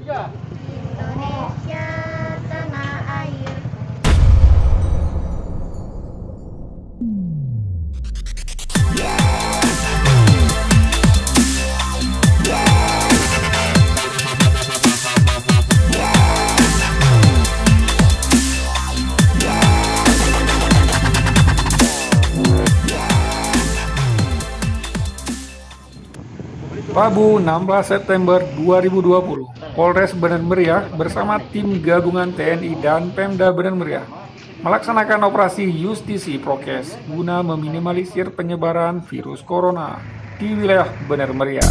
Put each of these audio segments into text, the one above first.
Indonesia tanah air. Rabu 16 September 2020, Polres Bener Meriah bersama tim gabungan TNI dan Pemda Bener Meriah melaksanakan operasi justisi prokes guna meminimalisir penyebaran virus corona di wilayah Bener Meriah.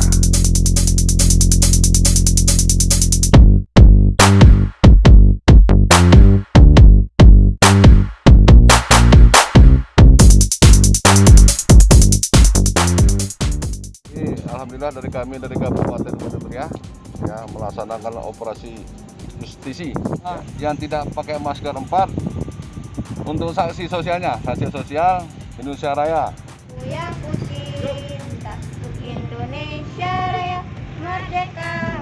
Alhamdulillah dari kami dari Kabupaten Bener Meriah ya melaksanakan operasi justisi yang tidak pakai masker 4 untuk sanksi sosialnya, sanksi sosial Indonesia Raya. Yang putih, takut Indonesia Raya merdeka.